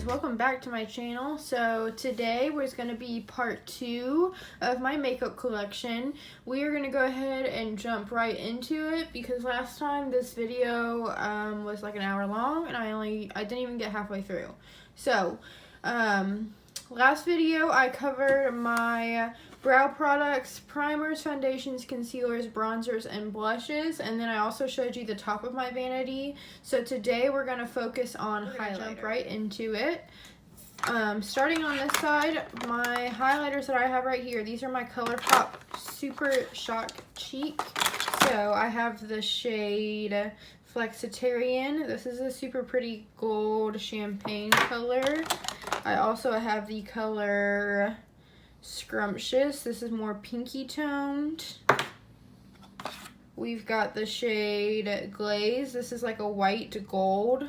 welcome back to my channel. So today was going to be part 2 of my makeup collection. We are going to go ahead and jump right into it because last time this video was like an hour long and I didn't even get halfway through. So last video I covered my brow products, primers, foundations, concealers, bronzers, and blushes, and then I also showed you the top of my vanity. So today we're going to focus on highlighter. Jump right into it. Starting on this side, my highlighters that I have right here, these are my ColourPop Super Shock Cheek. So I have the shade Flexitarian. This is a super pretty gold champagne color. I also have the color Scrumptious. This is more pinky toned. We've got the shade Glaze. This is like a white gold.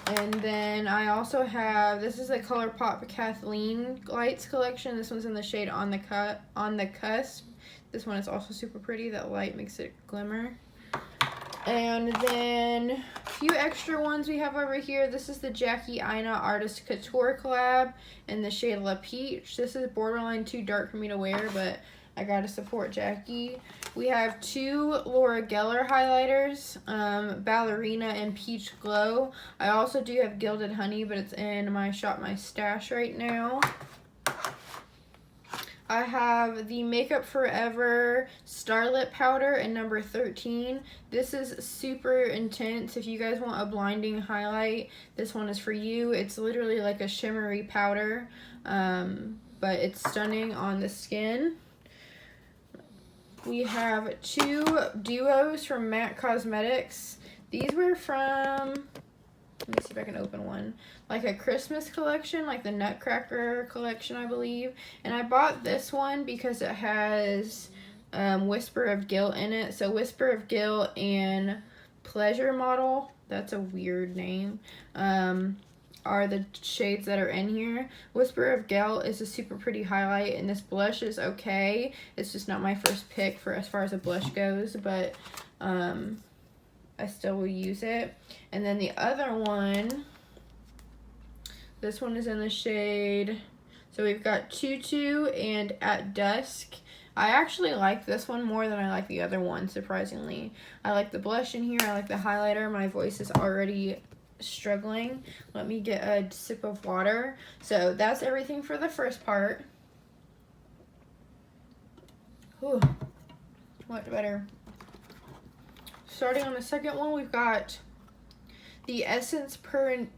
And then I also have, this is a ColourPop Kathleen Lights collection. This one's in the shade On the Cusp. This one is also super pretty. That light makes it glimmer. And then a few extra ones we have over here. This is the Jackie Aina Artist Couture collab in the shade La Peach. This is borderline too dark for me to wear, but I gotta support Jackie. We have 2 Laura Geller highlighters, Ballerina and Peach Glow. I also do have Gilded Honey, but it's in my Shop My Stash right now. I have the Makeup Forever Starlit Powder in number 13. This is super intense. If you guys want a blinding highlight, this one is for you. It's literally like a shimmery powder, but it's stunning on the skin. We have 2 duos from MAC Cosmetics. These were from, let me see if I can open one, like a Christmas collection, like the Nutcracker collection, I believe. And I bought this one because it has Whisper of Guilt in it. So Whisper of Guilt and Pleasure Model, that's a weird name, are the shades that are in here. Whisper of Guilt is a super pretty highlight, and this blush is okay. It's just not my first pick for as far as a blush goes, but I still will use it. And then the other one, this one is in the shade, so we've got Tutu and At Dusk. I actually like this one more than I like the other one, surprisingly. I like the blush in here, I like the highlighter. My voice is already struggling. Let me get a sip of water. So that's everything for the first part. Whew, much better. Starting on the second one, we've got the Essence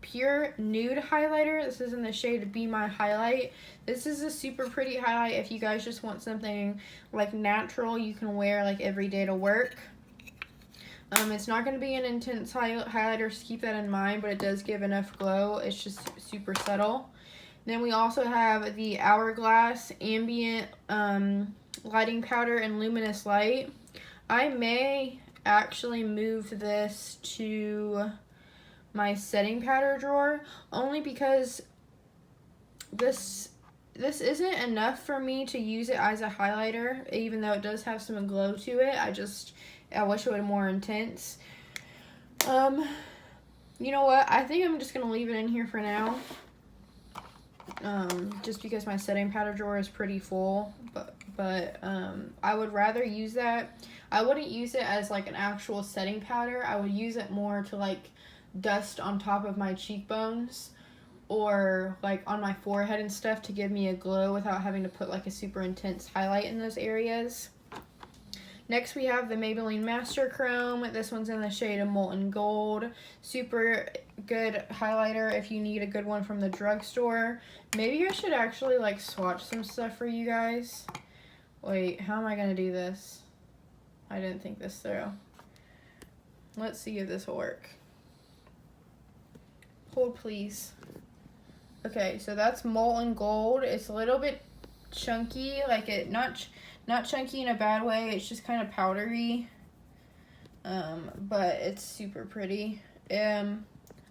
Pure Nude Highlighter. This is in the shade Be My Highlight. This is a super pretty highlight if you guys just want something like natural you can wear like every day to work. It's not going to be an intense highlighter, so keep that in mind, but it does give enough glow. It's just super subtle. Then we also have the Hourglass Ambient Lighting Powder in Luminous Light. I may actually move this to my setting powder drawer only because this isn't enough for me to use it as a highlighter, even though it does have some glow to it. I wish it was more intense. You know what, I think I'm just gonna leave it in here for now, just because my setting powder drawer is pretty full, but I would rather use that. I wouldn't use it as like an actual setting powder. I would use it more to like dust on top of my cheekbones or like on my forehead and stuff to give me a glow without having to put like a super intense highlight in those areas. Next we have the Maybelline Master Chrome. This one's in the shade of Molten Gold. Super good highlighter if you need a good one from the drugstore. Maybe I should actually like swatch some stuff for you guys. Wait, how am I gonna do this? I didn't think this through. Let's see if this will work. Hold please. Okay, so that's Molten Gold. It's a little bit chunky, like it not chunky in a bad way, it's just kind of powdery, but it's super pretty. I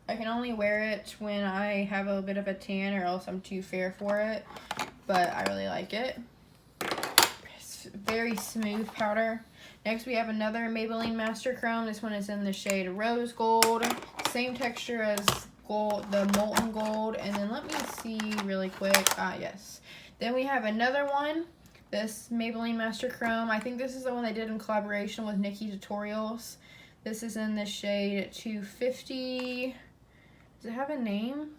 can only wear it when I have a bit of a tan or else I'm too fair for it, but I really like it. It's very smooth powder. Next we have another Maybelline Master Chrome. This one is in the shade Rose Gold. Same texture as gold, the molten gold, and then let me see really quick. Yes. Then we have another one, this Maybelline Master Chrome. I think this is the one they did in collaboration with Nikki Tutorials. This is in the shade 250. Does it have a name?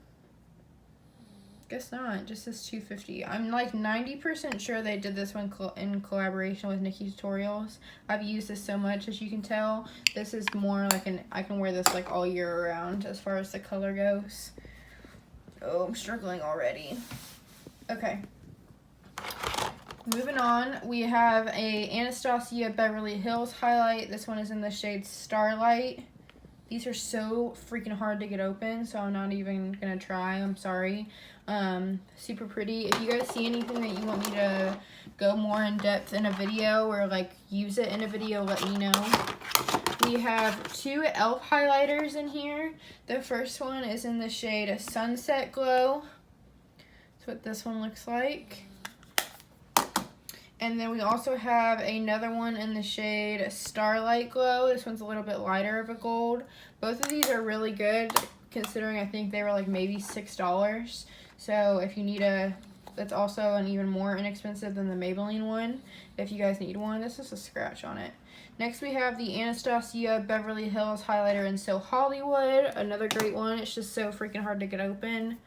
Guess not. It just says 250. I'm like 90% sure they did this one in collaboration with Nikki Tutorials. I've used this so much, as you can tell. This is more like I can wear this like all year around as far as the color goes. Oh, I'm struggling already. Okay. Moving on, we have a Anastasia Beverly Hills highlight. This one is in the shade Starlight. These are so freaking hard to get open, so I'm not even gonna try. I'm sorry. Super pretty. If you guys see anything that you want me to go more in depth in a video or like use it in a video, let me know. We have two e.l.f. highlighters in here. The first one is in the shade Sunset Glow. That's what this one looks like. And then we also have another one in the shade Starlight Glow. This one's a little bit lighter of a gold. Both of these are really good, considering I think they were like maybe $6. So if you need that's also an even more inexpensive than the Maybelline one. If you guys need one, this is a scratch on it. Next we have the Anastasia Beverly Hills highlighter in So Hollywood. Another great one. It's just so freaking hard to get open.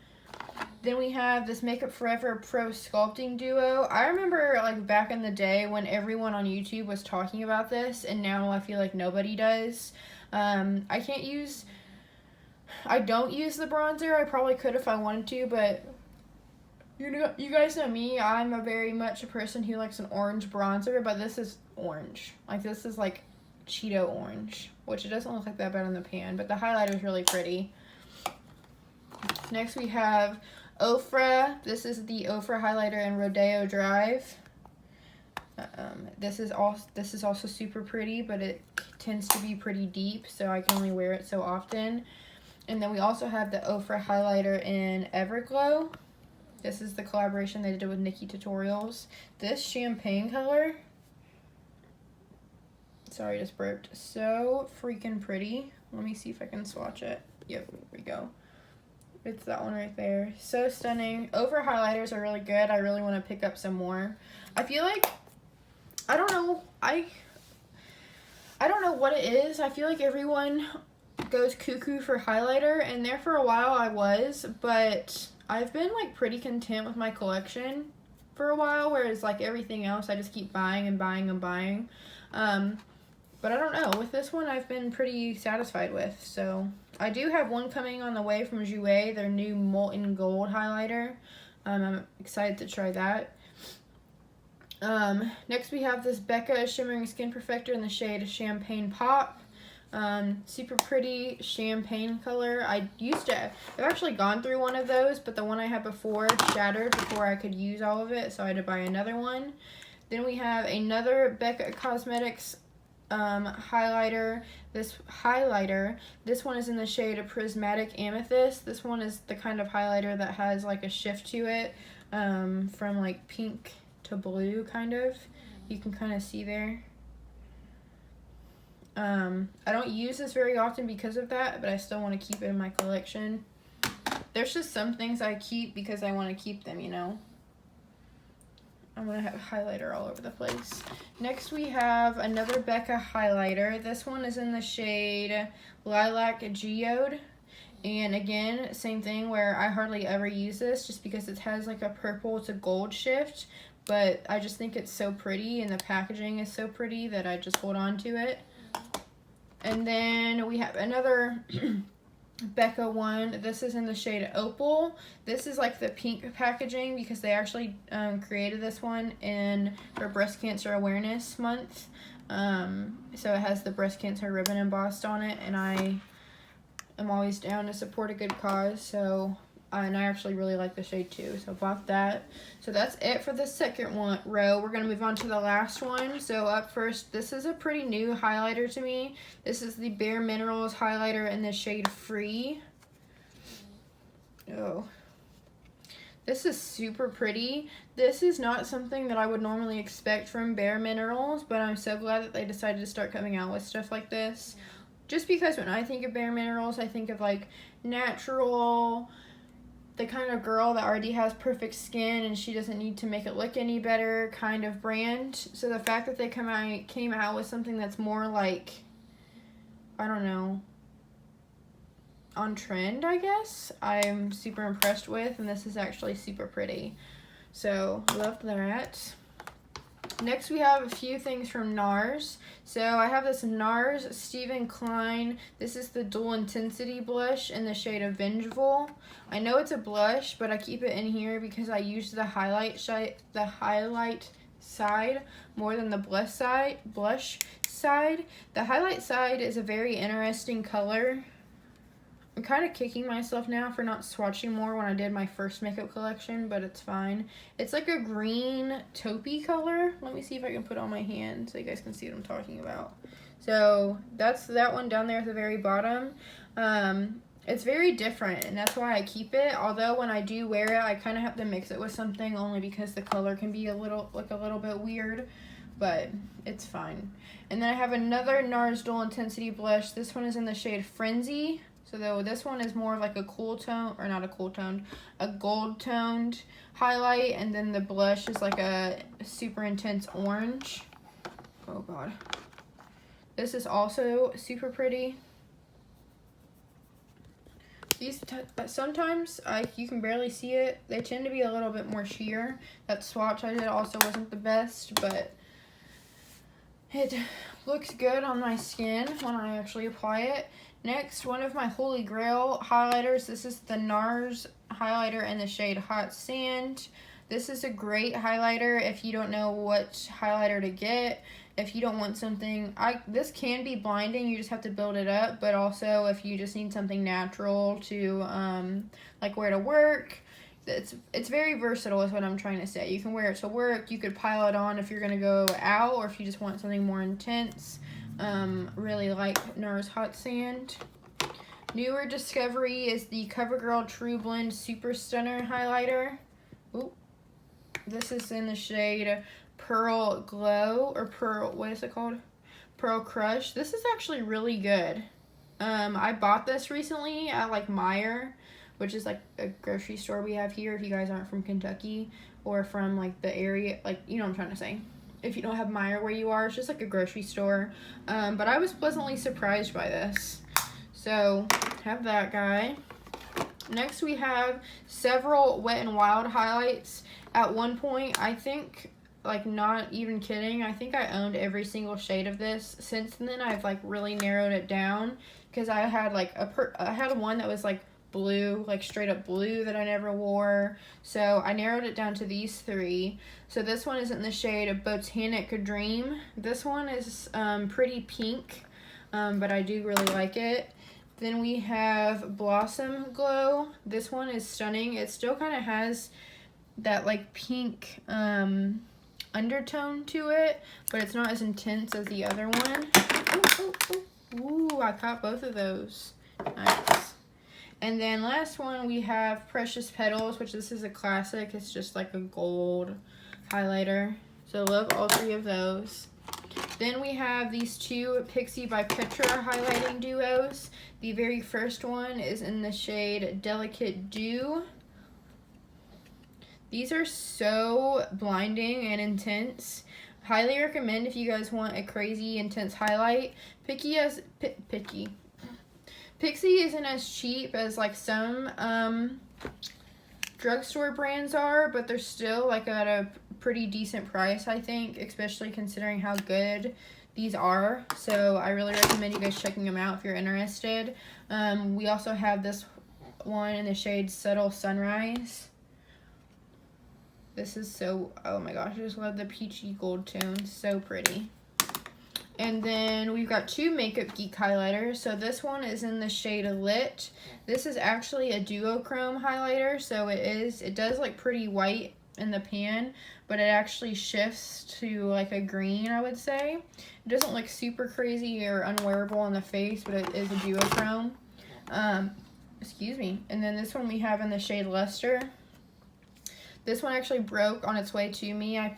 Then we have this Makeup Forever Pro Sculpting Duo. I remember like back in the day when everyone on YouTube was talking about this, and now I feel like nobody does. I don't use the bronzer. I probably could if I wanted to, but you guys know me. I'm very much a person who likes an orange bronzer, but this is orange. Like this is like Cheeto orange, which it doesn't look like that bad in the pan, but the highlighter is really pretty. Next we have Ofra. This is the Ofra highlighter in Rodeo Drive. This is also super pretty, but it tends to be pretty deep, so I can only wear it so often. And then we also have the Ofra highlighter in Everglow. This is the collaboration they did with Nikki Tutorials. This champagne color, sorry, I just burped. So freaking pretty. Let me see if I can swatch it. Yep, here we go. It's that one right there. So stunning. Ofra highlighters are really good. I really want to pick up some more. I feel like, I don't know what it is. I feel like everyone goes cuckoo for highlighter, and there for a while I was, but I've been like pretty content with my collection for a while, whereas like everything else I just keep buying and buying and buying. But I don't know, with this one I've been pretty satisfied with. So I do have one coming on the way from Jouer, their new Molten Gold highlighter. I'm excited to try that. Next we have this Becca Shimmering Skin Perfector in the shade Champagne Pop. Super pretty champagne color. I've actually gone through one of those, but the one I had before shattered before I could use all of it, so I had to buy another one. Then we have another Becca Cosmetics highlighter. This one is in the shade Prismatic Amethyst. This one is the kind of highlighter that has like a shift to it, from like pink to blue kind of. You can kind of see there. I don't use this very often because of that, but I still want to keep it in my collection. There's just some things I keep because I want to keep them, you know. I'm going to have highlighter all over the place. Next we have another Becca highlighter. This one is in the shade Lilac Geode. And again, same thing where I hardly ever use this just because it has like a purple to gold shift. But I just think it's so pretty and the packaging is so pretty that I just hold on to it. And then we have another Becca one. This is in the shade Opal. This is like the pink packaging because they actually created this one for Breast Cancer Awareness Month. So it has the breast cancer ribbon embossed on it, and I am always down to support a good cause. So and I actually really like the shade too, so bought that. So that's it for the second row. We're going to move on to the last one. So up first, this is a pretty new highlighter to me. This is the Bare Minerals highlighter in the shade Free. Oh, this is super pretty. This is not something that I would normally expect from Bare Minerals, but I'm so glad that they decided to start coming out with stuff like this. just because when I think of Bare Minerals, I think of like natural, the kind of girl that already has perfect skin and she doesn't need to make it look any better kind of brand. So the fact that they came out with something that's more like, I don't know, on trend, I guess, I'm super impressed with, and this is actually super pretty. So love that. Next, we have a few things from NARS. So I have this NARS Stephen Klein. This is the Dual Intensity Blush in the shade of Vengeful. I know it's a blush, but I keep it in here because I use the highlight side more than the blush side. The highlight side is a very interesting color. I'm kind of kicking myself now for not swatching more when I did my first makeup collection, but it's fine. It's like a green taupey color. Let me see if I can put it on my hand so you guys can see what I'm talking about. So that's that one down there at the very bottom. It's very different, and that's why I keep it. Although when I do wear it, I kind of have to mix it with something only because the color can be a little bit weird, but it's fine. And then I have another NARS Dual Intensity Blush. This one is in the shade Frenzy. So though this one is more like a cool tone, or not a cool tone, a gold toned highlight, and then the blush is like a super intense orange. Oh god. This is also super pretty. These sometimes you can barely see it. They tend to be a little bit more sheer. That swatch I did also wasn't the best, but it looks good on my skin when I actually apply it. Next, one of my holy grail highlighters. This is the NARS highlighter in the shade Hot Sand. This is a great highlighter if you don't know what highlighter to get. If you don't want something, this can be blinding, you just have to build it up, but also if you just need something natural to like wear to work, it's very versatile is what I'm trying to say. You can wear it to work, you could pile it on if you're going to go out, or if you just want something more intense. Really like NARS Hot Sand. Newer discovery is the CoverGirl True Blend Super Stunner highlighter. Ooh. This is in the shade Pearl Glow, or Pearl, what is it called? Pearl Crush. This is actually really good. I bought this recently at like Meijer, which is like a grocery store we have here if you guys aren't from Kentucky or from like the area, like, you know what I'm trying to say. If you don't have Meijer where you are, it's just like a grocery store. But I was pleasantly surprised by this. So, have that guy. Next, we have several Wet n Wild highlights. At one point, I think, like, not even kidding, I think I owned every single shade of this. Since then, I've like really narrowed it down because I had like I had one that was like blue, like straight up blue, that I never wore. So I narrowed it down to these three. So this one is in the shade Botanic Dream. This one is pretty pink, but I do really like it. Then we have Blossom Glow. This one is stunning. It still kind of has that like pink undertone to it, but it's not as intense as the other one. Ooh, I caught both of those. Nice. And then last one, we have Precious Petals, which this is a classic. It's just like a gold highlighter. So love all three of those. Then we have these two Pixie by Petra highlighting duos. The very first one is in the shade Delicate Dew. These are so blinding and intense. Highly recommend if you guys want a crazy intense highlight. Pixie isn't as cheap as like some drugstore brands are, but they're still like at a pretty decent price, I think, especially considering how good these are. So I really recommend you guys checking them out if you're interested. We also have this one in the shade Subtle Sunrise. This is so, oh my gosh, I just love the peachy gold tone. So pretty. And then we've got two Makeup Geek highlighters. So this one is in the shade Lit. This is actually a duochrome highlighter. So it does look pretty white in the pan, but it actually shifts to like a green, I would say. It doesn't look super crazy or unwearable on the face, but it is a duochrome. Excuse me. And then this one we have in the shade Luster. This one actually broke on its way to me. I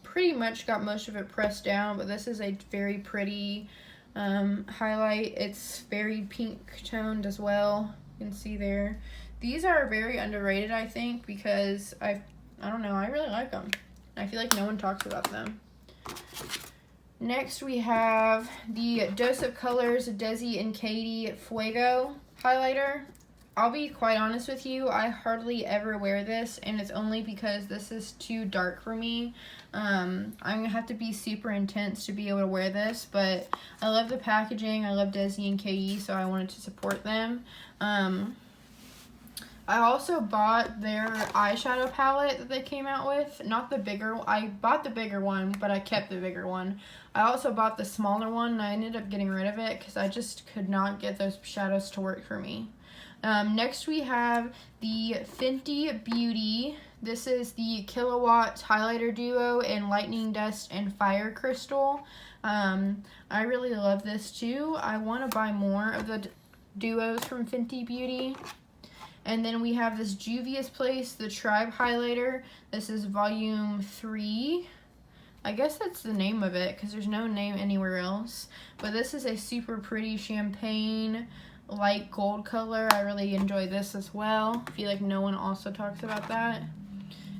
pretty much got most of it pressed down, but this is a very pretty highlight. It's very pink toned as well. You can see there. These are very underrated, I think, because I don't know, I really like them. I feel like no one talks about them. Next, we have the Dose of Colors Desi and Katie Fuego highlighter. I'll be quite honest with you, I hardly ever wear this, and it's only because this is too dark for me. I'm gonna have to be super intense to be able to wear this, but I love the packaging. I love Desi and Katie, so I wanted to support them. I also bought their eyeshadow palette that they came out with. Not the bigger one. I bought the bigger one, but I kept the bigger one. I also bought the smaller one, and I ended up getting rid of it because I just could not get those shadows to work for me. Next we have the Fenty Beauty. This is the Kilowatt Highlighter Duo in Lightning Dust and Fire Crystal. I really love this too. I want to buy more of the duos from Fenty Beauty. And then we have this Juvia's Place, the Tribe Highlighter. This is volume 3. I guess that's the name of it because there's no name anywhere else. But this is a super pretty champagne light gold color. I really enjoy this as well. I feel like no one also talks about that.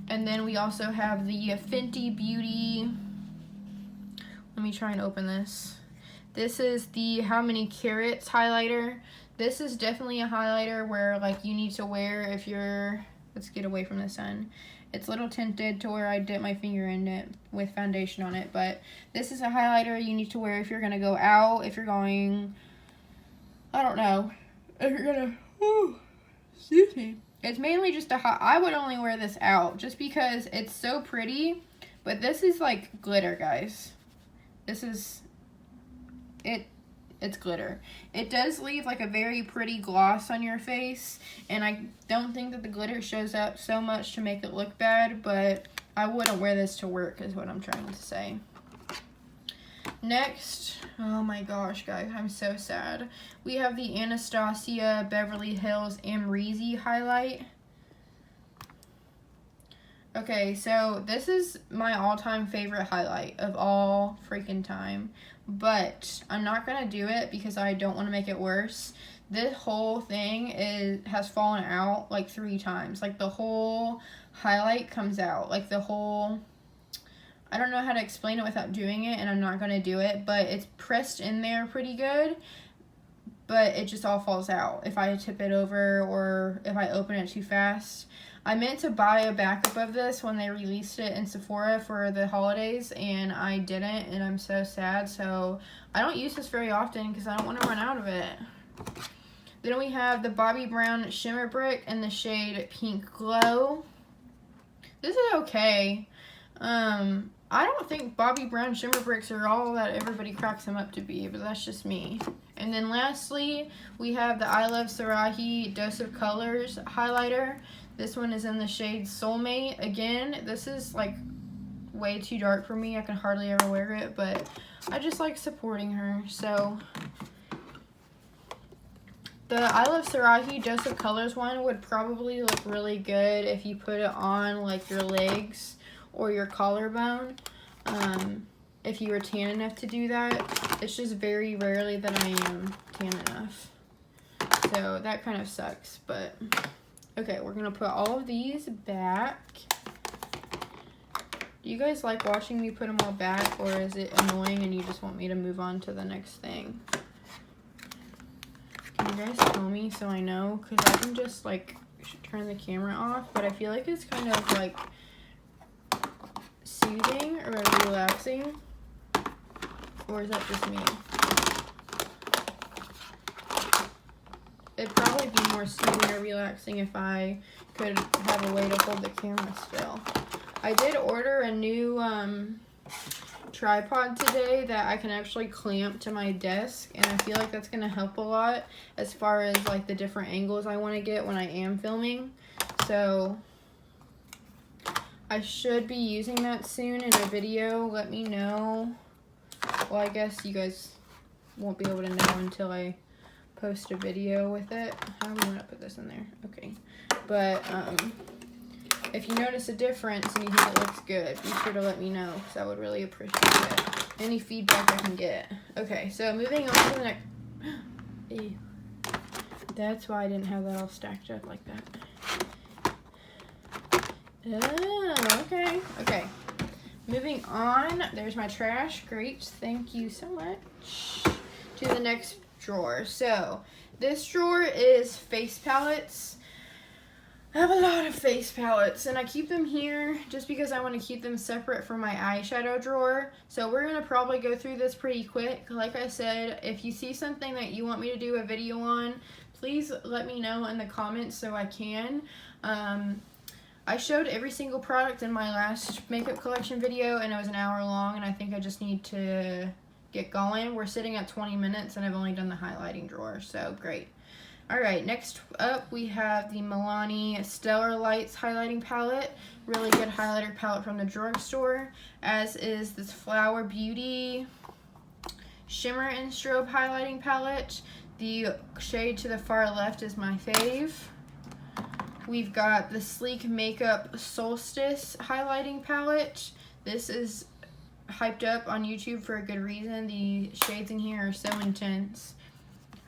And then we also have the Fenty Beauty. Let me try and open this. This is the How Many Carats highlighter. This is definitely a highlighter where like you need to wear if you're, let's get away from the sun. It's a little tinted to where I dip my finger in it with foundation on it, but this is a highlighter you need to wear if you're gonna go out, if you're going, I don't know, if you're gonna, excuse me. It's mainly just I would only wear this out just because it's so pretty, but this is like glitter, guys. This is, it's glitter. It does leave like a very pretty gloss on your face, and I don't think that the glitter shows up so much to make it look bad, but I wouldn't wear this to work is what I'm trying to say. Next, oh my gosh, guys, I'm so sad. We have the Anastasia Beverly Hills Amrezy highlight. Okay, so this is my all-time favorite highlight of all freaking time. But I'm not going to do it because I don't want to make it worse. This whole thing has fallen out like 3 times. Like the whole highlight comes out. Like the whole, I don't know how to explain it without doing it, and I'm not going to do it. But it's pressed in there pretty good. But it just all falls out if I tip it over or if I open it too fast. I meant to buy a backup of this when they released it in Sephora for the holidays, and I didn't, and I'm so sad. So I don't use this very often because I don't want to run out of it. Then we have the Bobbi Brown Shimmer Brick in the shade Pink Glow. This is okay. I don't think Bobbi Brown Shimmer Bricks are all that everybody cracks them up to be, but that's just me. And then lastly, we have the I Love Sarahi Dose of Colors highlighter. This one is in the shade Soulmate. Again, this is like way too dark for me. I can hardly ever wear it, but I just like supporting her. So the I Love Sarahi Dose of Colors one would probably look really good if you put it on like your legs or your collarbone. If you were tan enough to do that. It's just very rarely that I am tan enough. So that kind of sucks, but okay, we're gonna put all of these back. Do you guys like watching me put them all back, or is it annoying and you just want me to move on to the next thing? Can you guys tell me so I know? Because I can just like turn the camera off, but I feel like it's kind of like soothing or relaxing. Or is that just me? It'd probably be more soothing or relaxing if I could have a way to hold the camera still. I did order a new tripod today that I can actually clamp to my desk, and I feel like that's going to help a lot as far as like the different angles I want to get when I am filming. So I should be using that soon in a video. Let me know. Well, I guess you guys won't be able to know until I post a video with it. How do we want to put this in there? Okay. But if you notice a difference and you think it looks good, be sure to let me know because I would really appreciate it. any feedback I can get. Okay, so moving on to the next. Ew. That's why I didn't have that all stacked up like that. Oh, okay. Okay. Moving on. There's my trash. Great. Thank you so much. To the next drawer. So, this drawer is face palettes. I have a lot of face palettes, and I keep them here just because I want to keep them separate from my eyeshadow drawer. So we're going to probably go through this pretty quick. Like I said, if you see something that you want me to do a video on, please let me know in the comments so I can. I showed every single product in my last makeup collection video, and it was an hour long, and I think I just need to get going. We're sitting at 20 minutes, and I've only done the highlighting drawer, so great. Alright, next up we have the Milani Stellar Lights highlighting palette. Really good highlighter palette from the drugstore, as is this Flower Beauty Shimmer and Strobe highlighting palette. The shade to the far left is my fave. We've got the Sleek Makeup Solstice highlighting palette. This is hyped up on YouTube for a good reason. The shades in here are so intense.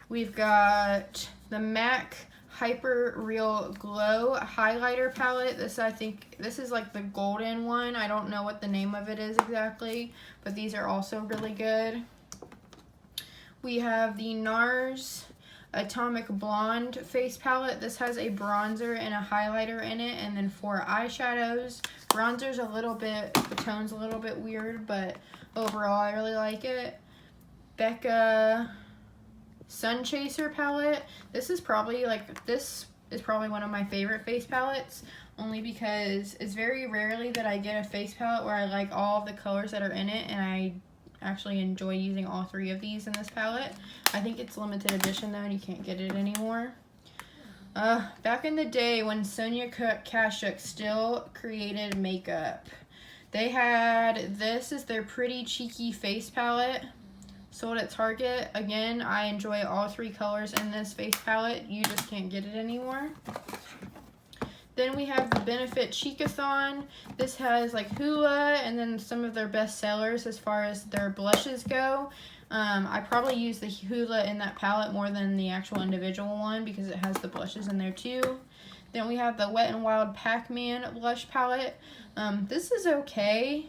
We've got the MAC Hyper Real Glow highlighter palette. I think this is like the golden one. I don't know what the name of it is exactly, but these are also really good. We have the NARS Atomic Blonde face palette. This has a bronzer and a highlighter in it, and then 4 eyeshadows. Bronzer's a little bit, the tone's a little bit weird, but overall I really like it. Becca Sun Chaser palette. This is probably one of my favorite face palettes, only because it's very rarely that I get a face palette where I like all of the colors that are in it, and I actually enjoy using all 3 of these in this palette. I think it's limited edition though, and you can't get it anymore. Back in the day when Sonia Kashuk still created makeup, they had, this is their Pretty Cheeky face palette. Sold at Target. Again, I enjoy all 3 colors in this face palette. You just can't get it anymore. Then we have the Benefit Cheekathon. This has like Hoola and then some of their best sellers as far as their blushes go. I probably use the Hoola in that palette more than the actual individual one because it has the blushes in there too. Then we have the Wet n Wild Pac-Man blush palette. This is okay.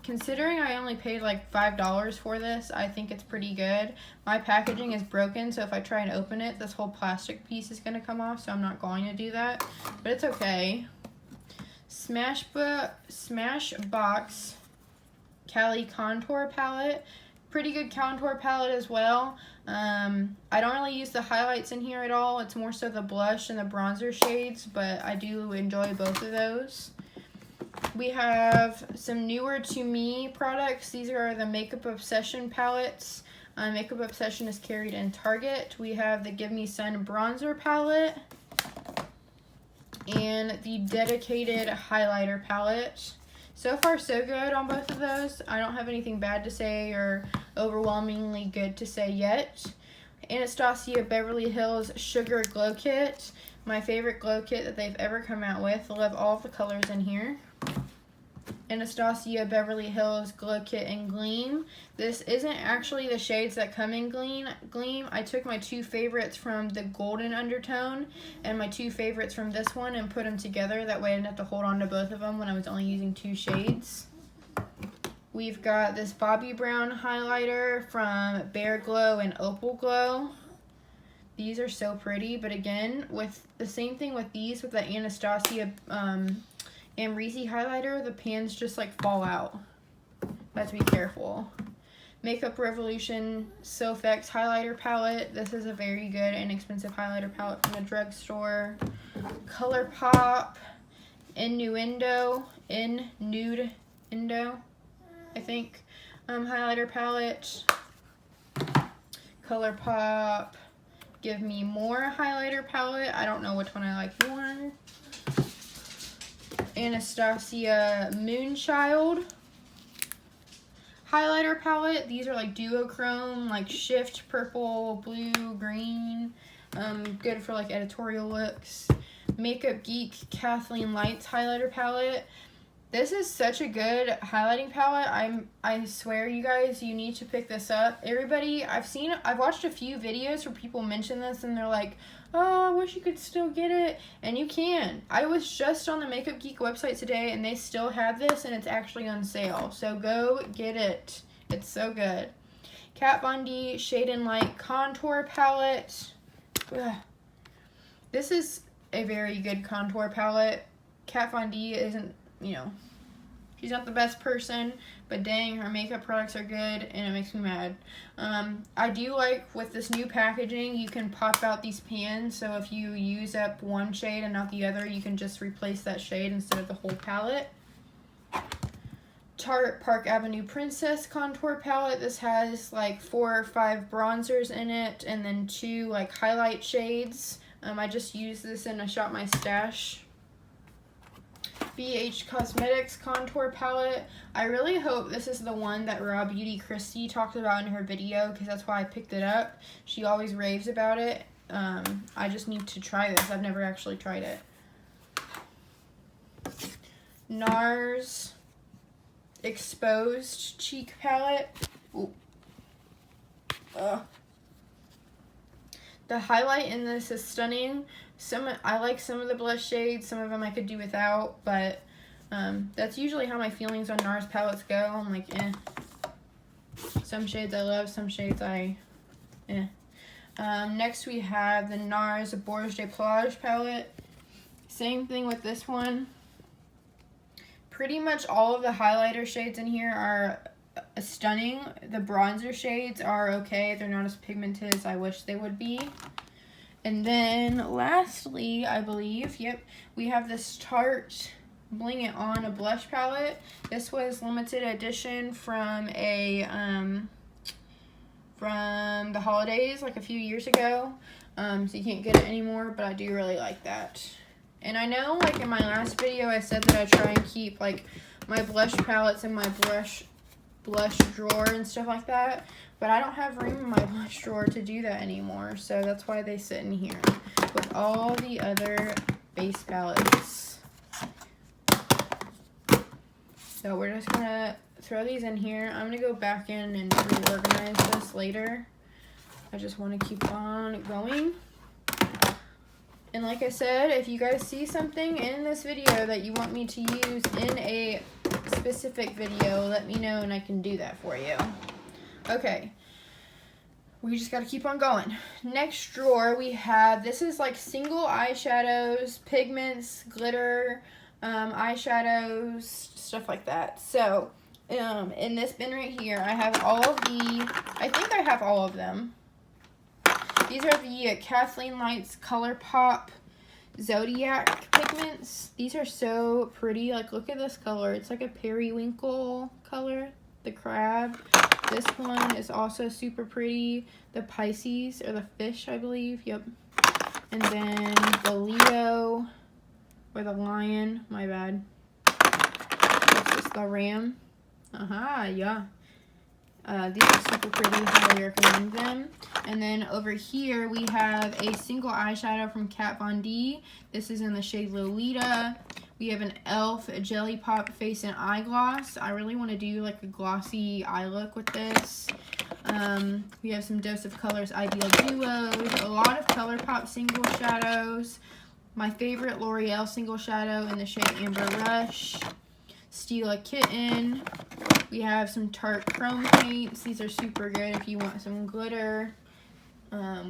Considering I only paid like $5 for this, I think it's pretty good. My packaging is broken, so if I try and open it, this whole plastic piece is going to come off, so I'm not going to do that. But it's okay. Smashbox Cali Contour Palette. Pretty good contour palette as well. I don't really use the highlights in here at all. It's more so the blush and the bronzer shades, but I do enjoy both of those. We have some newer to me products. These are the Makeup Obsession palettes. Makeup Obsession is carried in Target. We have the Give Me Sun bronzer palette and the Dedicated highlighter palette. So far so good on both of those. I don't have anything bad to say or overwhelmingly good to say yet. Anastasia Beverly Hills Sugar Glow Kit. My favorite glow kit that they've ever come out with. I love all of the colors in here. Anastasia Beverly Hills Glow Kit in Gleam. This isn't actually the shades that come in Gleam. I took my 2 favorites from the Golden Undertone and my 2 favorites from this one and put them together. That way I didn't have to hold on to both of them when I was only using 2 shades. We've got this Bobbi Brown highlighter from Bare Glow and Opal Glow. These are so pretty, but again, with the same thing with these, with the Anastasia Amrezy highlighter, the pans just like fall out. Have to be careful. Makeup Revolution Sofx highlighter palette. This is a very good inexpensive highlighter palette from the drugstore. ColourPop Innuendo, I think, highlighter palette. ColourPop Give Me More highlighter palette. I don't know which one I like more. Anastasia Moonchild highlighter palette. These are like duochrome, like shift purple, blue, green. Good for like editorial looks. Makeup Geek Kathleen Lights highlighter palette. This is such a good highlighting palette. I swear, you guys, you need to pick this up. Everybody, I've watched a few videos where people mention this and they're like, oh, I wish you could still get it. And you can. I was just on the Makeup Geek website today and they still have this and it's actually on sale. So go get it. It's so good. Kat Von D Shade and Light Contour Palette. Ugh. This is a very good contour palette. Kat Von D isn't, you know, she's not the best person, but dang, her makeup products are good, and it makes me mad. I do like, with this new packaging, you can pop out these pans, so if you use up one shade and not the other, you can just replace that shade instead of the whole palette. Tarte Park Avenue Princess Contour Palette. This has like 4 or 5 bronzers in it, and then 2 like highlight shades. I just used this in a Shop My Stash. BH Cosmetics Contour Palette. I really hope this is the one that Raw Beauty Christy talked about in her video, because that's why I picked it up. She always raves about it. I just need to try this. I've never actually tried it. NARS Exposed Cheek Palette. Ooh. The highlight in this is stunning. I like some of the blush shades, some of them I could do without, but that's usually how my feelings on NARS palettes go. I'm like, eh. Some shades I love, some shades eh. Next we have the NARS Bourge de Plage palette. Same thing with this one. Pretty much all of the highlighter shades in here are stunning. The bronzer shades are okay. They're not as pigmented as I wish they would be. And then lastly, I believe, yep, we have this Tarte Bling It On a blush palette. This was limited edition from from the holidays like a few years ago. So you can't get it anymore, but I do really like that. And I know, like in my last video, I said that I try and keep like my blush palettes in my blush drawer and stuff like that, but I don't have room in my blush drawer to do that anymore, so that's why they sit in here with all the other base palettes. So we're just gonna throw these in here. I'm gonna go back in and reorganize this later. I just want to keep on going. And like I said, if you guys see something in this video that you want me to use in a specific video, let me know and I can do that for you. Okay, we just got to keep on going. Next drawer we have, this is like single eyeshadows, pigments, glitter, eyeshadows, stuff like that. So in this bin right here, I have all of I think I have all of them. These are the Kathleen Lights ColourPop Zodiac pigments. These are so pretty. Like, look at this color. It's like a periwinkle color, the crab. This one is also super pretty. The Pisces, or the fish, I believe. Yep. And then the Leo, or the lion. My bad. This is the ram. Yeah. These are super pretty. Highly recommend them. And then over here we have a single eyeshadow from Kat Von D. This is in the shade Lolita. We have an e.l.f. Jelly Pop Face and Eye Gloss. I really want to do like a glossy eye look with this. We have some Dose of Colors Ideal Duos. A lot of ColourPop single shadows. My favorite L'Oreal single shadow in the shade Amber Rush. Stila Kitten. We have some Tarte Chrome paints. These are super good if you want some glitter.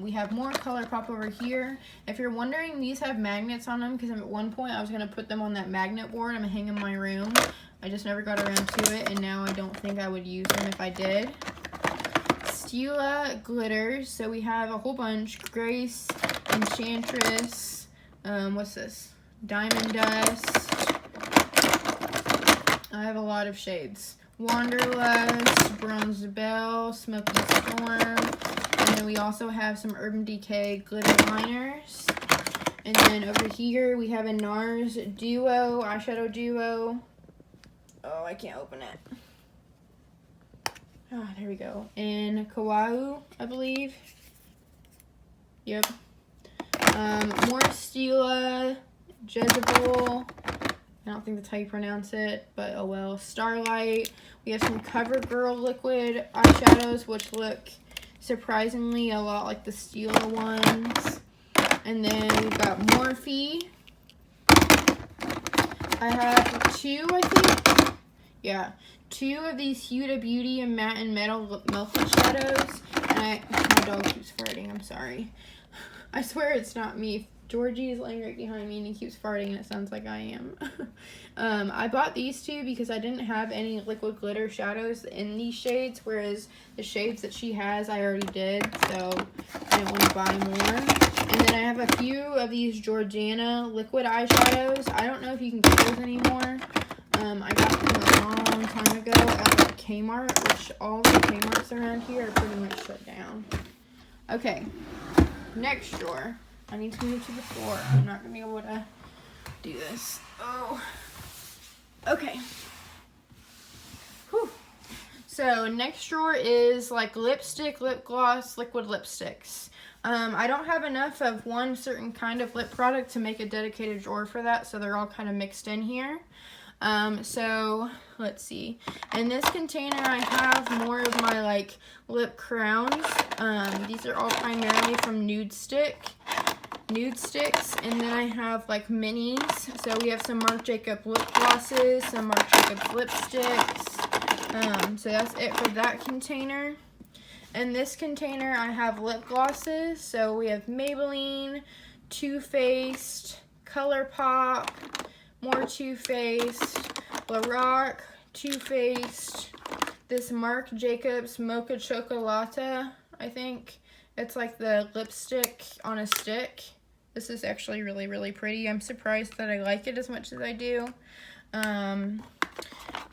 We have more ColourPop over here. If you're wondering, these have magnets on them because at one point I was going to put them on that magnet board I'm hanging in my room. I just never got around to it, and now I don't think I would use them if I did. Stila glitters. So we have a whole bunch. Grace, Enchantress, what's this? Diamond Dust. I have a lot of shades. Wanderlust, Bronze Belle, Smoky Storm, and then we also have some Urban Decay glitter liners. And then over here we have a NARS duo, eyeshadow duo. Oh, I can't open it. Ah, there we go. In Kawaii, I believe. Yep. More Stila, Jezebel, I don't think that's how you pronounce it, but oh well. Starlight. We have some CoverGirl liquid eyeshadows, which look surprisingly a lot like the Stila ones. And then we've got Morphe. I have two, I think. Yeah. Two of these Huda Beauty and Matte and Metal Melted Shadows. And my dog keeps farting, I'm sorry. I swear it's not me. Georgie is laying right behind me and he keeps farting and it sounds like I am. I bought these two because I didn't have any liquid glitter shadows in these shades, whereas the shades that she has I already did, so I didn't want to buy more. And then I have a few of these Jordana liquid eyeshadows. I don't know if you can get those anymore. I got them a long time ago at like Kmart, which all the Kmarts around here are pretty much shut down. Okay, next drawer. I need to move to the floor. I'm not going to be able to do this. Oh. Okay. Whew. So, next drawer is like lipstick, lip gloss, liquid lipsticks. I don't have enough of one certain kind of lip product to make a dedicated drawer for that, so they're all kind of mixed in here. So, let's see. In this container, I have more of my, like, lip crowns. These are all primarily from Nude Sticks, and then I have like minis. So we have some Marc Jacobs lip glosses, some Marc Jacobs lipsticks. So that's it for that container. In this container I have lip glosses. So we have Maybelline, Too Faced, ColourPop, more Too Faced, Lorac, Too Faced, this Marc Jacobs Mocha Chocolata, I think. It's like the lipstick on a stick. This is actually really, really pretty. I'm surprised that I like it as much as I do.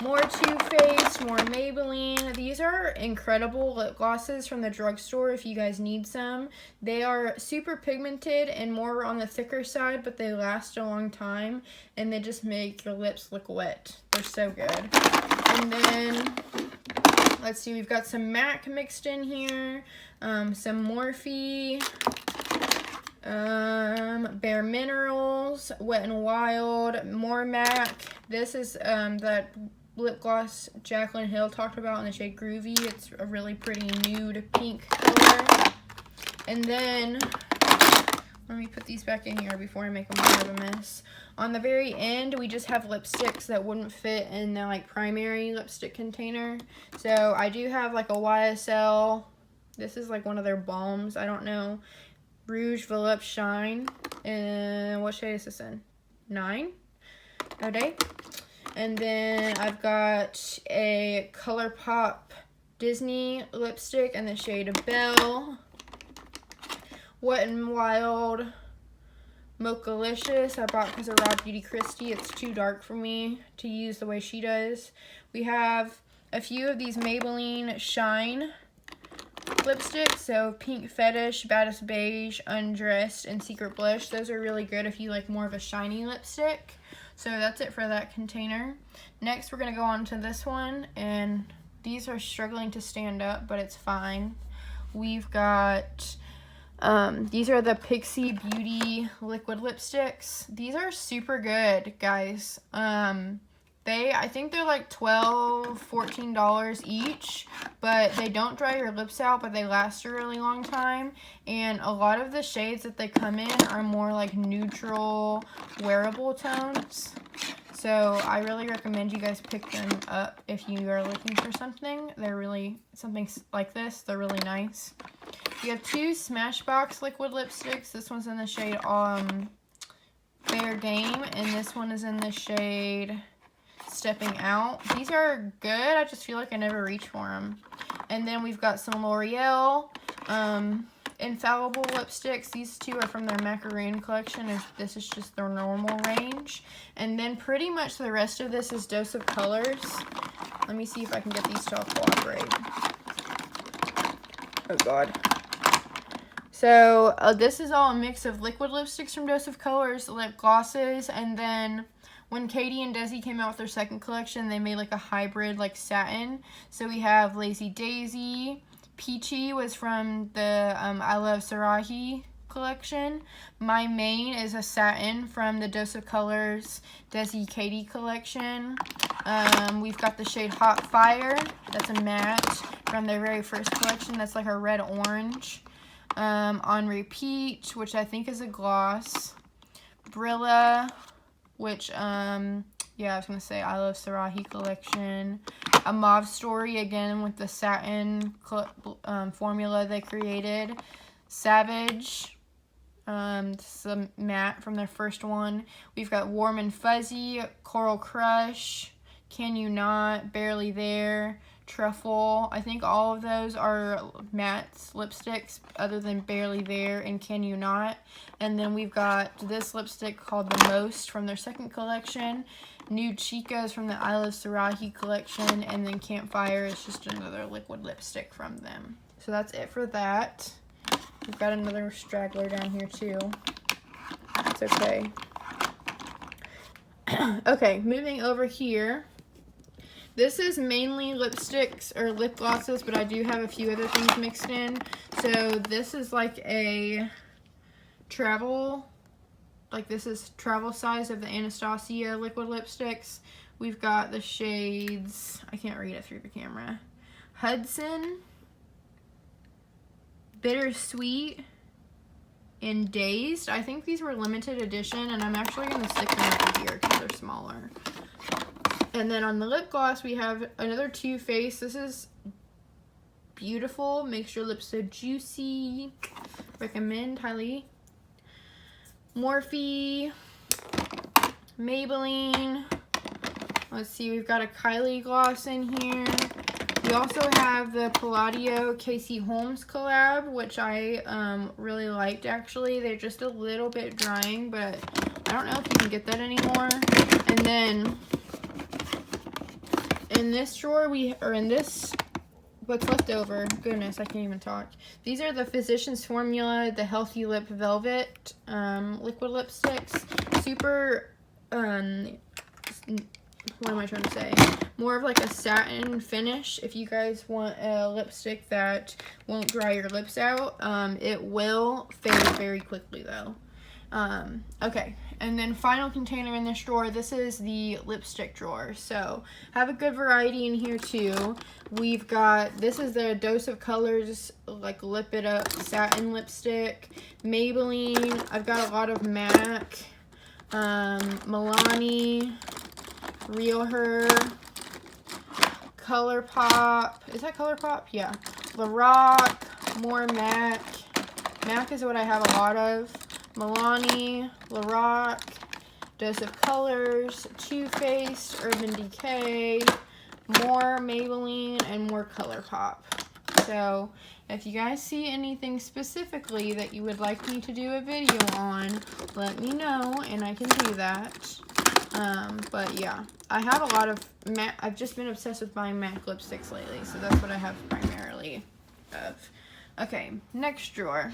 More Too Faced, more Maybelline. These are incredible lip glosses from the drugstore if you guys need some. They are super pigmented and more on the thicker side, but they last a long time. And they just make your lips look wet. They're so good. And then, let's see, we've got some MAC mixed in here. Some Morphe, Bare Minerals, Wet n Wild, more MAC. This is that lip gloss Jaclyn Hill talked about in the shade Groovy. It's a really pretty nude pink color. And then, let me put these back in here before I make them more of a mess. On the very end, we just have lipsticks that wouldn't fit in the like primary lipstick container. So I do have like a YSL. This is like one of their balms. I don't know. Rouge Volupte Shine. And what shade is this in? 9? Okay. And then I've got a ColourPop Disney lipstick in the shade Belle. Wet n Wild Mochalicious. I bought because of Raw Beauty Christie. It's too dark for me to use the way she does. We have a few of these Maybelline Shine lipsticks, so Pink Fetish, Baddest Beige, Undressed, and Secret Blush. Those are really good if you like more of a shiny lipstick. So that's it for that container. Next, we're going to go on to this one, and these are struggling to stand up, but it's fine. We've got, these are the Pixie Beauty liquid lipsticks. These are super good, guys. I think they're like $12, $14 each, but they don't dry your lips out, but they last a really long time. And a lot of the shades that they come in are more like neutral, wearable tones. So I really recommend you guys pick them up if you are looking for something. They're really, something like this, they're really nice. We have two Smashbox liquid lipsticks. This one's in the shade Fair Game, and this one is in the shade Stepping Out. These are good. I just feel like I never reach for them. And then we've got some L'Oreal Infallible lipsticks. These two are from their Macaroon collection. This is just their normal range. And then pretty much the rest of this is Dose of Colors. Let me see if I can get these to all cooperate. Oh god. So this is all a mix of liquid lipsticks from Dose of Colors, lip glosses, and then when Katie and Desi came out with their second collection, they made like a hybrid like satin. So we have Lazy Daisy. Peachy was from the I Love Sarahi collection. My main is a satin from the Dose of Colors Desi Katie collection. We've got the shade Hot Fire. That's a matte from their very first collection. That's like a red orange. On Repeat, which I think is a gloss. Brilla, which yeah, I was gonna say I Love Sarahi collection. A Mauve Story, again with the satin formula they created. Savage, this is a matte from their first one. We've got Warm and Fuzzy, Coral Crush, Can You Not, Barely There, Truffle. I think all of those are matte lipsticks other than Barely There and Can You Not. And then we've got this lipstick called The Most from their second collection. Nude Chicas from the I Love Sarahi collection. And then Campfire is just another liquid lipstick from them. So that's it for that. We've got another straggler down here too. It's okay. Okay, moving over here. This is mainly lipsticks or lip glosses, but I do have a few other things mixed in. So this is like a travel, like this is travel size of the Anastasia liquid lipsticks. We've got the shades, I can't read it through the camera. Hudson, Bittersweet, and Dazed. I think these were limited edition, and I'm actually going to stick them over here because they're smaller. And then on the lip gloss, we have another Too Faced. This is beautiful. Makes your lips so juicy. Recommend highly. Morphe. Maybelline. Let's see, we've got a Kylie gloss in here. We also have the Palladio Casey Holmes collab, which I really liked actually. They're just a little bit drying, but I don't know if you can get that anymore. And then in this drawer, what's left over, goodness, I can't even talk. These are the Physicians Formula, the Healthy Lip Velvet liquid lipsticks. Super, what am I trying to say? More of like a satin finish if you guys want a lipstick that won't dry your lips out. It will fade very quickly though. Okay, and then final container in this drawer, this is the lipstick drawer. So have a good variety in here too. We've got, this is the Dose of Colors like Lip It Up satin lipstick. Maybelline, I've got a lot of MAC, Milani, Real Her, ColourPop, is that ColourPop? Yeah. Lorac, more MAC. MAC is what I have a lot of. Milani, Lorac, Dose of Colors, Too Faced, Urban Decay, more Maybelline, and more ColourPop. So if you guys see anything specifically that you would like me to do a video on, let me know and I can do that. But yeah, I have a lot of MAC. I've just been obsessed with buying MAC lipsticks lately, so that's what I have primarily of. Okay, next drawer.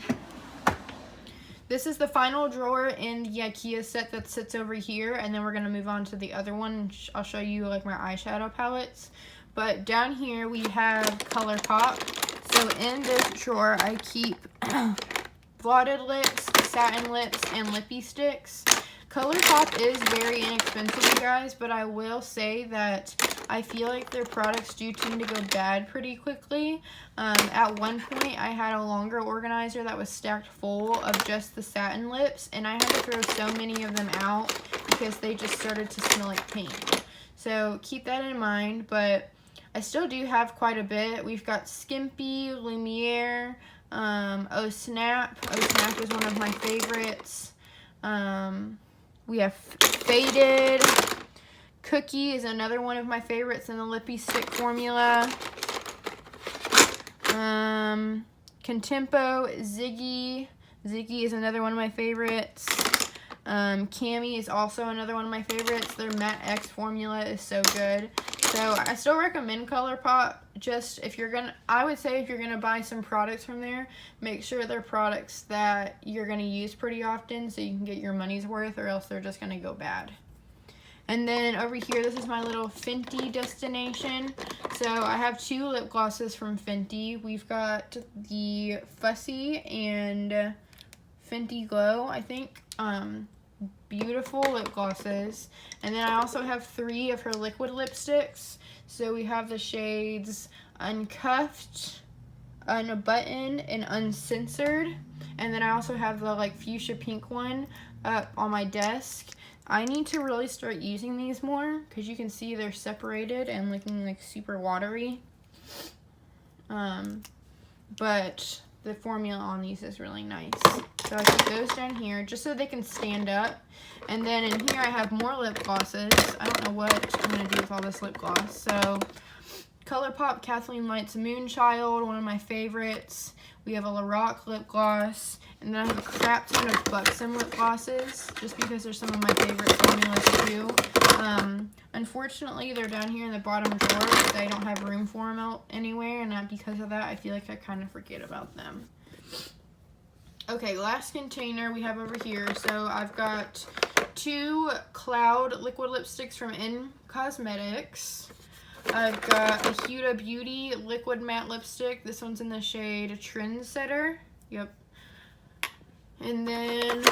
This is the final drawer in the IKEA set that sits over here, and then we're going to move on to the other one. I'll show you like my eyeshadow palettes. But down here we have ColourPop. So in this drawer I keep blotted lips, satin lips, and lippy sticks. ColourPop is very inexpensive, you guys, but I will say that I feel like their products do tend to go bad pretty quickly. At one point, I had a longer organizer that was stacked full of just the satin lips, and I had to throw so many of them out because they just started to smell like paint. So keep that in mind, but I still do have quite a bit. We've got Skimpy, Lumiere, Oh Snap. Oh Snap is one of my favorites. We have Faded. Cookie is another one of my favorites in the lippy stick formula. Contempo, Ziggy. Ziggy is another one of my favorites. Cami is also another one of my favorites. Their Matte X formula is so good. So I still recommend ColourPop. Just if you're gonna, I would say if you're gonna buy some products from there, make sure they're products that you're gonna use pretty often so you can get your money's worth, or else they're just gonna go bad. And then over here, this is my little Fenty destination. So I have two lip glosses from Fenty. We've got the Fussy and Fenty Glow, I think. Beautiful lip glosses. And then I also have 3 of her liquid lipsticks. So we have the shades Uncuffed, Unbuttoned, and Uncensored. And then I also have the like fuchsia pink one up on my desk. I need to really start using these more because you can see they're separated and looking like super watery. But the formula on these is really nice. So I put those down here just so they can stand up. And then in here I have more lip glosses. I don't know what I'm going to do with all this lip gloss. So ColourPop Kathleen Light's Moonchild, one of my favorites. We have a Lorac lip gloss. And then I have a crap ton of Buxom lip glosses just because they're some of my favorite formulas too. Unfortunately, they're down here in the bottom drawer because I don't have room for them anywhere. And because of that, I feel like I kind of forget about them. Okay, last container we have over here. So I've got 2 Cloud liquid lipsticks from N Cosmetics. I've got a Huda Beauty liquid matte lipstick. This one's in the shade Trendsetter. Yep. And then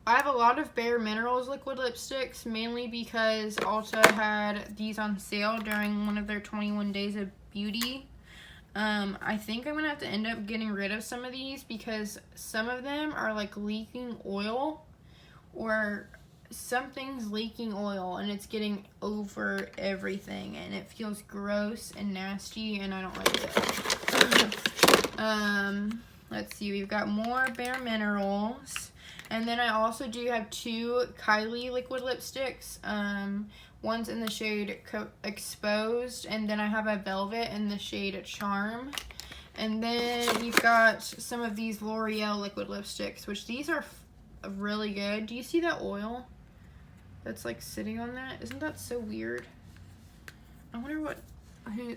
I have a lot of Bare Minerals liquid lipsticks, mainly because Ulta had these on sale during one of their 21 Days of Beauty. I think I'm going to have to end up getting rid of some of these because some of them are like leaking oil, or something's leaking oil and it's getting over everything and it feels gross and nasty and I don't like it. Let's see, we've got more Bare Minerals. And then I also do have 2 Kylie liquid lipsticks. One's in the shade Exposed, and then I have a Velvet in the shade Charm. And then you've got some of these L'Oreal liquid lipsticks, which these are really good. Do you see that oil that's like sitting on that? Isn't that so weird? I wonder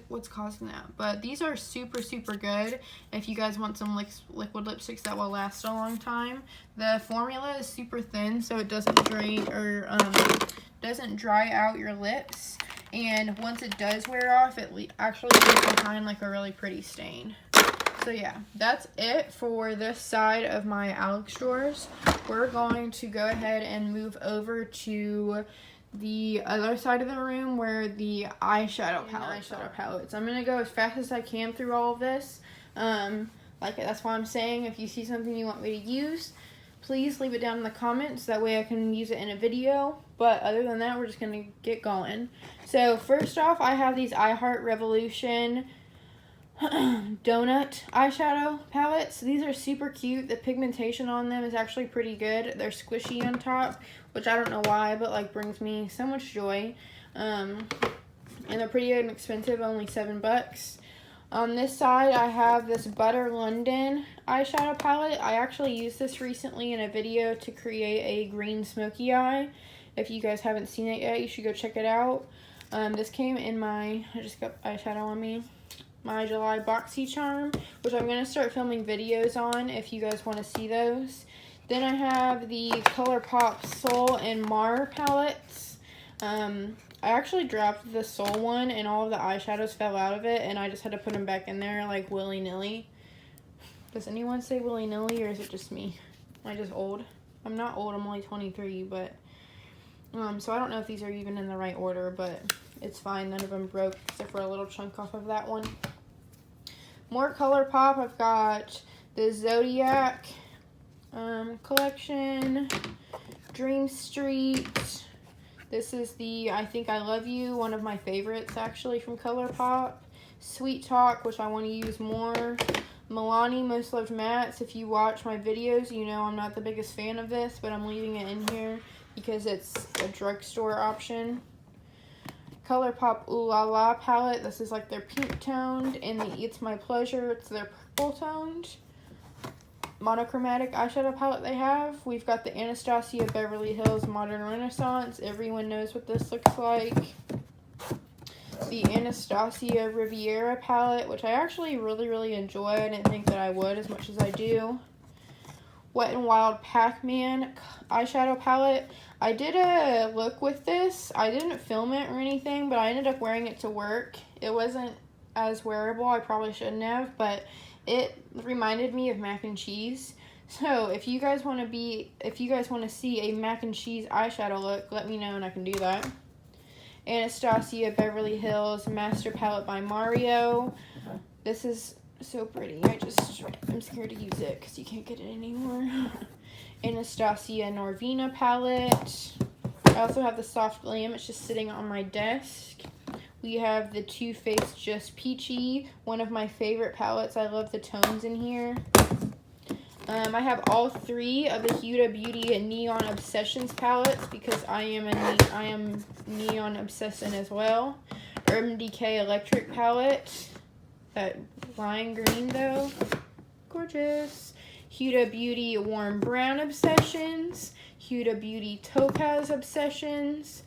what's causing that. But these are super good if you guys want some liquid lipsticks that will last a long time. The formula is super thin, so it doesn't drain or doesn't dry out your lips, and once it does wear off, it actually leaves behind like a really pretty stain. So yeah, that's it for this side of my Alex drawers. We're going to go ahead and move over to the other side of the room where the eyeshadow palettes. I'm gonna go as fast as I can through all of this. That's why I'm saying if you see something you want me to use, please leave it down in the comments. That way I can use it in a video. But other than that, we're just gonna get going. So first off, I have these I Heart Revolution donut eyeshadow palettes. These are super cute. The pigmentation on them is actually pretty good. They're squishy on top, which I don't know why, but like brings me so much joy. And they're pretty inexpensive, only $7. On this side, I have this Butter London eyeshadow palette. I actually used this recently in a video to create a green smoky eye. If you guys haven't seen it yet, you should go check it out. This came in I just got eyeshadow on me, my July BoxyCharm, which I'm going to start filming videos on if you guys want to see those. Then I have the ColourPop Soul and Mar palettes. I actually dropped the Soul one and all of the eyeshadows fell out of it, and I just had to put them back in there like willy-nilly. Does anyone say willy-nilly, or is it just me? Am I just old? I'm not old, I'm only 23, but so I don't know if these are even in the right order, but it's fine. None of them broke except for a little chunk off of that one. More ColourPop. I've got the Zodiac collection, Dream Street. This is the I Think I Love You, one of my favorites actually from ColourPop. Sweet Talk, which I want to use more. Milani Most Loved Mattes. If you watch my videos, you know I'm not the biggest fan of this, but I'm leaving it in here because it's a drugstore option. ColourPop Ooh La La palette. This is like their pink toned, and the It's My Pleasure, it's their purple toned monochromatic eyeshadow palette they have. We've got the Anastasia Beverly Hills Modern Renaissance. Everyone knows what this looks like. The Anastasia Riviera palette, which I actually really enjoy. I didn't think that I would as much as I do. Wet n Wild Pac-Man eyeshadow palette. I did a look with this. I didn't film it or anything, but I ended up wearing it to work. It wasn't as wearable. I probably shouldn't have, but it reminded me of mac and cheese. So if you guys want to see a mac and cheese eyeshadow look, let me know and I can do that. Anastasia Beverly Hills Master Palette by Mario. This is so pretty. I'm scared to use it because you can't get it anymore. Anastasia Norvina palette. I also have the Soft Glam. It's just sitting on my desk. We have the Too Faced Just Peachy, one of my favorite palettes. I love the tones in here. I have all three of the Huda Beauty Neon Obsessions palettes because I am neon obsessing as well. Urban Decay Electric palette, that lime green though, gorgeous. Huda Beauty Warm Brown Obsessions, Huda Beauty Topaz Obsessions,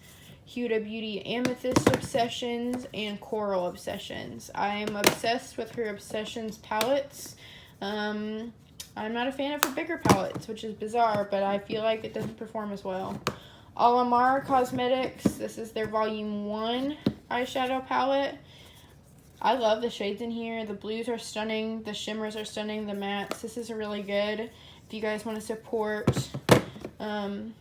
Huda Beauty Amethyst Obsessions, and Coral Obsessions. I am obsessed with her Obsessions palettes. I'm not a fan of her bigger palettes, which is bizarre, but I feel like it doesn't perform as well. Alamar Cosmetics, this is their Volume 1 eyeshadow palette. I love the shades in here. The blues are stunning, the shimmers are stunning, the mattes. This is really good. If you guys want to support them,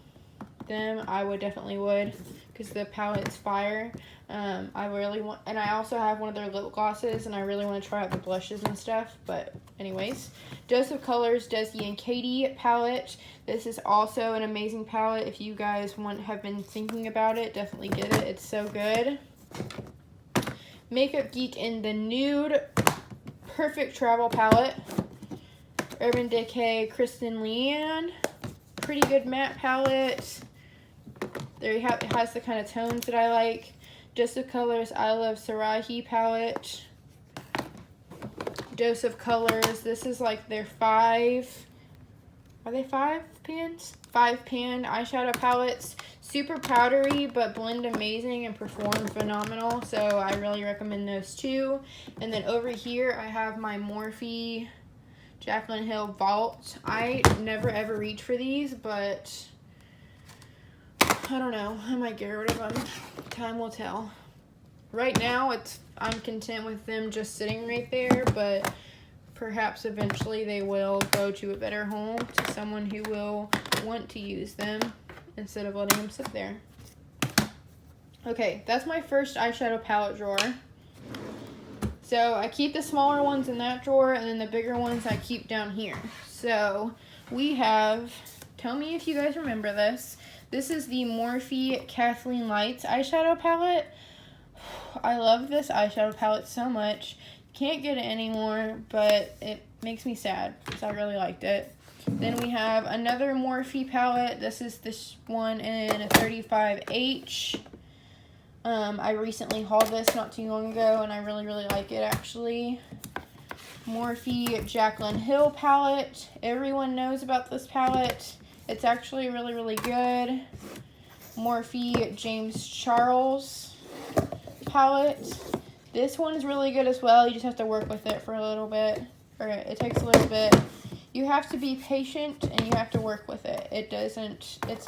I definitely would, because the palette's fire. I also have one of their lip glosses, and I really want to try out the blushes and stuff, but anyways. Dose of Colors Desi and Katie palette. This is also an amazing palette. If you guys have been thinking about it, definitely get it. It's so good. Makeup Geek in the Nude Perfect Travel palette. Urban Decay Kristen Leanne. Pretty good matte palette. There you have, it has the kind of tones that I like. Dose of Colors I Love Sarahi palette. Dose of Colors, this is like their 5 pan eyeshadow palettes. Super powdery, but blend amazing and perform phenomenal, so I really recommend those too. And then over here I have my Morphe Jaclyn Hill Vault. I never ever reach for these, but I don't know, I might get rid of them. Time will tell. Right now, I'm content with them just sitting right there, but perhaps eventually they will go to a better home, to someone who will want to use them instead of letting them sit there. Okay, that's my first eyeshadow palette drawer. So I keep the smaller ones in that drawer, and then the bigger ones I keep down here. So we have, tell me if you guys remember this. This is the Morphe Kathleen Lights eyeshadow palette. I love this eyeshadow palette so much. Can't get it anymore, but it makes me sad because I really liked it. Then we have another Morphe palette. This is this one in a 35H. I recently hauled this not too long ago, and I really, really like it, actually. Morphe Jaclyn Hill palette. Everyone knows about this palette. It's actually really, really good. Morphe James Charles palette. This one is really good as well. You just have to work with it for a little bit. Or it takes a little bit. You have to be patient, and you have to work with it. It's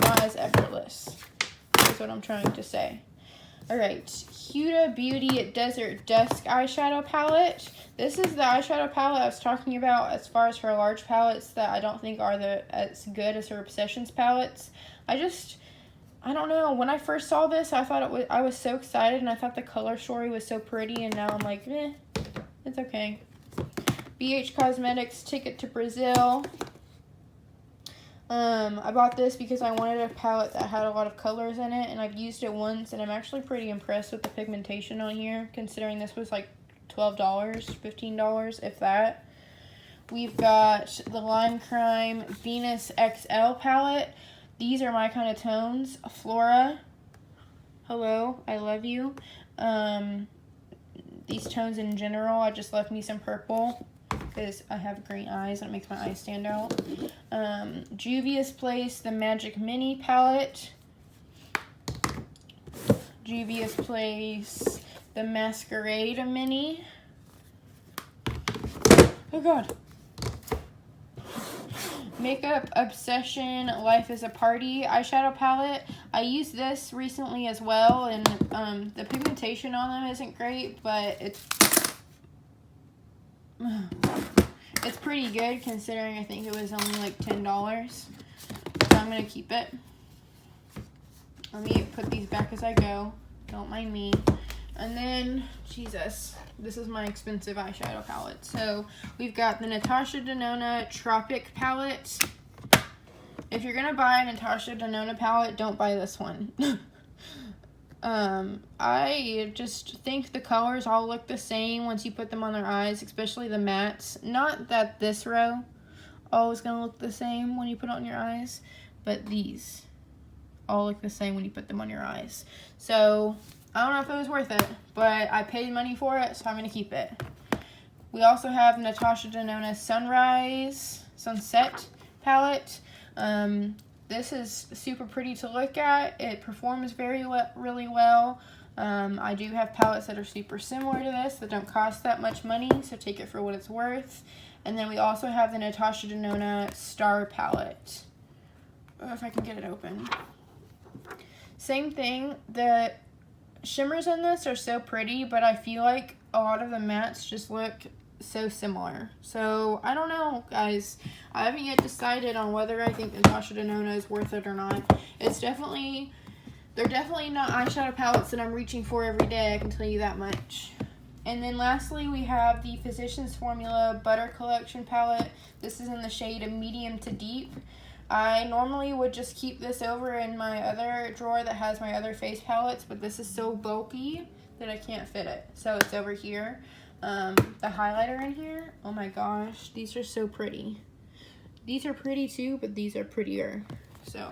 not as effortless, is what I'm trying to say. Alright, Huda Beauty Desert Dusk eyeshadow palette. This is the eyeshadow palette I was talking about as far as her large palettes that I don't think are as good as her Obsessions palettes. I don't know. When I first saw this, I was so excited, and I thought the color story was so pretty, and now I'm like, it's okay. BH Cosmetics Ticket to Brazil. I bought this because I wanted a palette that had a lot of colors in it, and I've used it once, and I'm actually pretty impressed with the pigmentation on here, considering this was like $12, $15, if that. We've got the Lime Crime Venus XL palette. These are my kind of tones. Flora, hello, I love you. These tones in general, I just left me some purple because I have green eyes and it makes my eyes stand out. Juvia's Place, the Magic Mini palette. Juvia's Place, the Masquerade Mini. Oh God. Makeup Obsession Life is a Party eyeshadow palette. I used this recently as well, and the pigmentation on them isn't great, but It's pretty good considering I think it was only like $10. So I'm going to keep it. Let me put these back as I go. Don't mind me. And then, Jesus, this is my expensive eyeshadow palette. So we've got the Natasha Denona Tropic palette. If you're going to buy a Natasha Denona palette, don't buy this one. I just think the colors all look the same once you put them on their eyes, especially the mattes. Not that this row always going to look the same when you put it on your eyes, but these all look the same when you put them on your eyes. So I don't know if it was worth it, but I paid money for it, so I'm going to keep it. We also have Natasha Denona Sunset palette. This is super pretty to look at. It performs really well. I do have palettes that are super similar to this that don't cost that much money, so take it for what it's worth. And then we also have the Natasha Denona Star palette. If I can get it open. Same thing. The shimmers in this are so pretty, but I feel like a lot of the mattes just look so similar. So I don't know, guys. I haven't yet decided on whether I think Natasha Denona is worth it or not. They're definitely not eyeshadow palettes that I'm reaching for every day, I can tell you that much. And then lastly, we have the Physicians Formula Butter Collection palette. This is in the shade medium to deep. I normally would just keep this over in my other drawer that has my other face palettes, but this is so bulky that I can't fit it. So it's over here. The highlighter in here, oh my gosh, these are so pretty. These are pretty too, but these are prettier. So,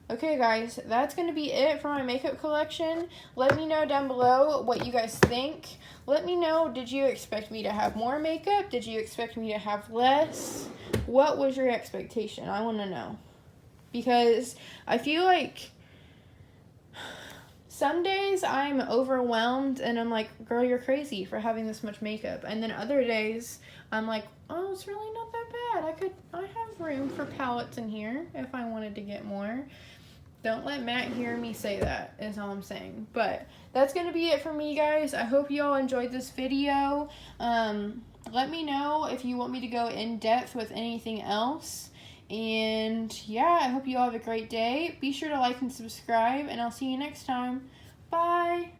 okay guys, that's going to be it for my makeup collection. Let me know down below what you guys think. Let me know, did you expect me to have more makeup? Did you expect me to have less? What was your expectation? I want to know. Because I feel like some days I'm overwhelmed and I'm like, girl, you're crazy for having this much makeup. And then other days I'm like, oh, it's really not that bad. I have room for palettes in here if I wanted to get more. Don't let Matt hear me say that, is all I'm saying. But that's going to be it for me, guys. I hope you all enjoyed this video. Let me know if you want me to go in depth with anything else. And yeah, I hope you all have a great day. Be sure to like and subscribe, and I'll see you next time. Bye.